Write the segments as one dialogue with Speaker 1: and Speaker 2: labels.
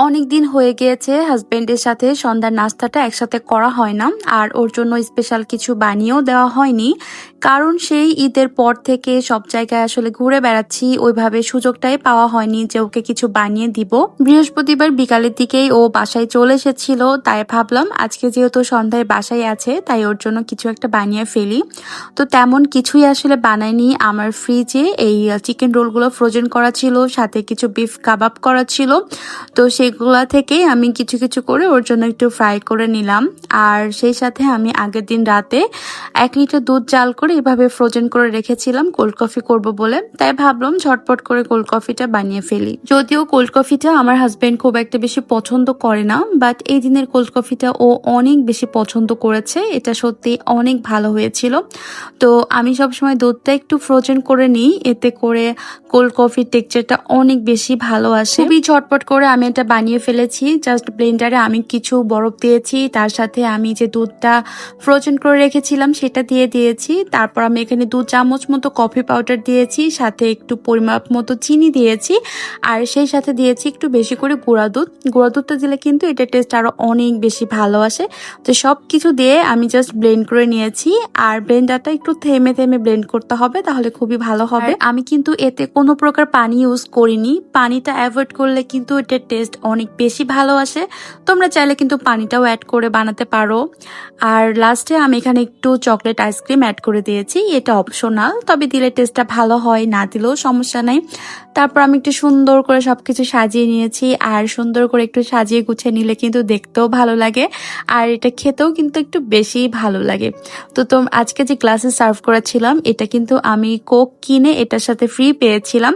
Speaker 1: অনেক দিন হয়ে গিয়েছে হাজবেন্ডের সাথে সন্ধ্যার নাস্তাটা একসাথে করা হয় না। আর ওর জন্য স্পেশাল কিছু বানিয়েও দেওয়া হয়নি, কারণ সেই ঈদের পর থেকে সব জায়গায় আসলে ঘুরে বেড়াচ্ছি, ওইভাবে সুযোগটাই পাওয়া হয়নি যে ওকে কিছু বানিয়ে দিব। বৃহস্পতিবার বিকালের দিকেই ও বাসায় চলে এসেছিল, তাই ভাবলাম আজকে যেহেতু সন্ধ্যায় বাসায় আছে তাই ওর জন্য কিছু একটা বানিয়ে ফেলি। তো তেমন কিছুই আসলে বানাইনি। আমার ফ্রিজে এই চিকেন রোলগুলো ফ্রোজেন করা ছিল, সাথে কিছু বিফ কাবাব করা ছিল। তো সেগুলা থেকেই আমি কিছু কিছু করে ওর জন্য একটু ফ্রাই করে নিলাম। আর সেই সাথে আমি আগের দিন রাতে 1 লিটার দুধ জাল করে এভাবে ফ্রোজেন করে রেখেছিলাম কোল্ড কফি করব বলে, তাই ভাবলাম ঝটপট করে কোল্ড কফিটা বানিয়ে ফেলি। যদিও কোল্ড কফিটা আমার হাজবেন্ড খুব একটা বেশি পছন্দ করে না, বাট এই দিনের কোল্ড কফিটা ও অনেক বেশি পছন্দ করেছে। এটা সত্যি অনেক ভালো হয়েছিল। তো আমি সবসময় দুধটা একটু ফ্রোজেন করে নিই, এতে করে কোল্ড কফির টেক্সচারটা অনেক বেশি ভালো আসে। খুবই ঝটপট করে আমি এটা বানিয়ে ফেলেছি। জাস্ট ব্লেন্ডারে আমি কিছু বরফ দিয়েছি, তার সাথে আমি যে দুধটা ফ্রোজেন করে রেখেছিলাম সেটা দিয়ে দিয়েছি। তারপর আমি এখানে 2 চামচ মতো কফি পাউডার দিয়েছি, সাথে একটু পরিমাপ মতো চিনি দিয়েছি, আর সেই সাথে দিয়েছি একটু বেশি করে গুঁড়া দুধ। গুঁড়া দুধটা দিলে কিন্তু এটা টেস্ট আরো অনেক বেশি ভালো আসে। তো সব কিছু দিয়ে আমি জাস্ট ব্লেন্ড করে নিয়েছি। আর ব্লেন্ডারটা একটু থেমে থেমে ব্লেন্ড করতে হবে, তাহলে খুবই ভালো হবে। আমি কিন্তু এতে কোনো প্রকার পানি ইউজ করিনি। পানিটা অ্যাভয়েড করলে কিন্তু এটার টেস্ট অনেক বেশি ভালো আসে। তোমরা চাইলে কিন্তু পানিটাও অ্যাড করে বানাতে পারো। আর লাস্টে আমি এখানে একটু চকলেট আইসক্রিম অ্যাড করে দিয়েছি, এটা অপশনাল, তবে দিলে টেস্টটা ভালো হয়, না দিলেও সমস্যা নাই। তারপর আমি একটু সুন্দর করে সবকিছু সাজিয়ে নিয়েছি। আর সুন্দর করে একটু সাজিয়ে গুছিয়ে নিলে কিন্তু দেখতেও ভালো লাগে, আর এটা খেতেও কিন্তু একটু বেশি ভালো লাগে। তো আজকে যে গ্লাসে সার্ভ করেছিলাম এটা কিন্তু আমি কোক কিনে এটার সাথে ফ্রি পেয়েছিলাম।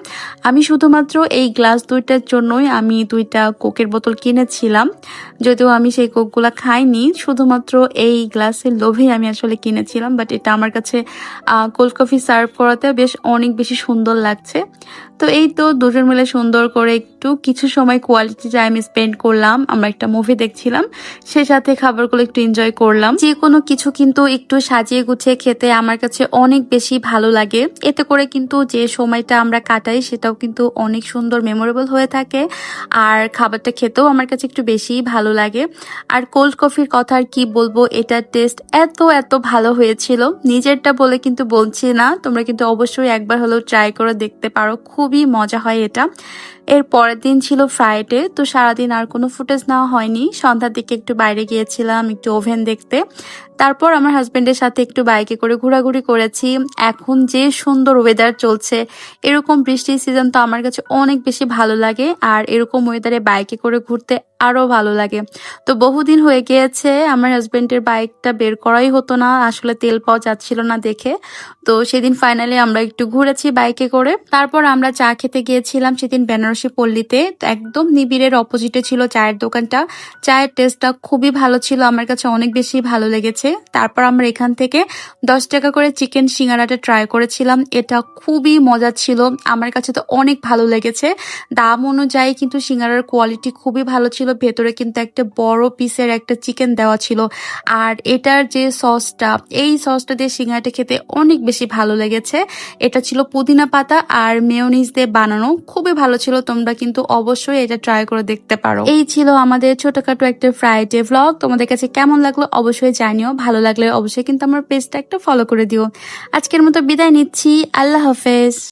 Speaker 1: আমি শুধুমাত্র এই গ্লাস দুইটার জন্যই আমি 2টা কোকের বোতল কিনেছিলাম, যদিও আমি সেই কোকগুলা খাইনি, শুধুমাত্র এই গ্লাসের লোভেই আমি আসলে কিনেছিলাম। বাট এটা আমার কাছে কোল্ড কফি সার্ভ করাতে বেশ অনেক বেশি সুন্দর লাগছে। তো এই তো দুজন মিলে সুন্দর করে একটু কিছু সময় কোয়ালিটি টাইম স্পেন্ড করলাম। আমরা একটা মুভি দেখছিলাম, সে সাথে খাবারগুলো একটু এনজয় করলাম। যে কোনো কিছু কিন্তু একটু সাজিয়ে গুছিয়ে খেতে আমার কাছে অনেক বেশি ভালো লাগে। এতে করে কিন্তু যে সময়টা আমরা কাটাই সেটাও কিন্তু অনেক সুন্দর মেমোরেবল হয়ে থাকে, আর খাবারটা খেতেও আমার কাছে একটু বেশি ভালো লাগে। আর কোল্ড কফির কথা আর কি বলবো, এটার টেস্ট এত এত ভালো হয়েছিল, নিজেরটা বলে কিন্তু বলছি না, তোমরা কিন্তু অবশ্যই একবার হলেও ট্রাই করে দেখতে পারো, খুবই মজা হয় এটা। এর পরের দিন ছিল ফ্রাইডে, তো সারাদিন আর কোনো ফুটেজ নেওয়া হয়নি। সন্ধ্যার দিকে একটু বাইরে গিয়েছিলাম একটু ওভেন দেখতে। তারপর আমার হাজবেন্ডের সাথে একটু বাইকে করে ঘোরাঘুরি করেছি। এখন যে সুন্দর ওয়েদার চলছে, এরকম বৃষ্টির সিজন তো আমার কাছে অনেক বেশি ভালো লাগে, আর এরকম ওয়েদারে বাইকে করে ঘুরতে আরো ভালো লাগে। তো বহুদিন হয়ে গিয়েছে আমার হাজবেন্ডের বাইকটা বের করাই হতো না, আসলে তেল পাওয়া যাচ্ছিল না দেখে। তো সেদিন ফাইনালি আমরা একটু ঘুরেছি বাইকে করে। তারপর আমরা চা খেতে গিয়েছিলাম সেদিন বেনারসি পল্লীতে। একদম নিবিড়ের অপোজিটে ছিল চায়ের দোকানটা। চায়ের টেস্টটা খুবই ভালো ছিল, আমার কাছে অনেক বেশি ভালো লেগেছে। তারপর আমরা এখান থেকে 10 টাকা করে চিকেন সিঙ্গারাটা ট্রাই করেছিলাম, এটা খুবই মজা ছিল, আমার কাছে তো অনেক ভালো লেগেছে। দাম অনুযায়ী কিন্তু সিঙ্গারার কোয়ালিটি খুবই ভালো ছিল, ভেতরে কিন্তু একটা বড় পিসের একটা চিকেন দেওয়া ছিল। আর এটার যে সসটা, এই সসটা দিয়ে সিঙ্গারাটা খেতে অনেক বেশি ভালো লেগেছে। এটা ছিল পুদিনা পাতা আর মেয়োনিজ দিয়ে বানানো, খুবই ভালো ছিল। তোমরা কিন্তু অবশ্যই এটা ট্রাই করে দেখতে পারো। এই ছিল আমাদের ছোটখাটো একটা ফ্রাইডে ভ্লগ। তোমাদের কাছে কেমন লাগলো অবশ্যই জানিও, ভালো লাগলে অবশ্যই কিন্তু আমার পেজটা একটা ফলো করে দিও। আজকের মতো বিদায় নিচ্ছি, আল্লাহ হাফেজ।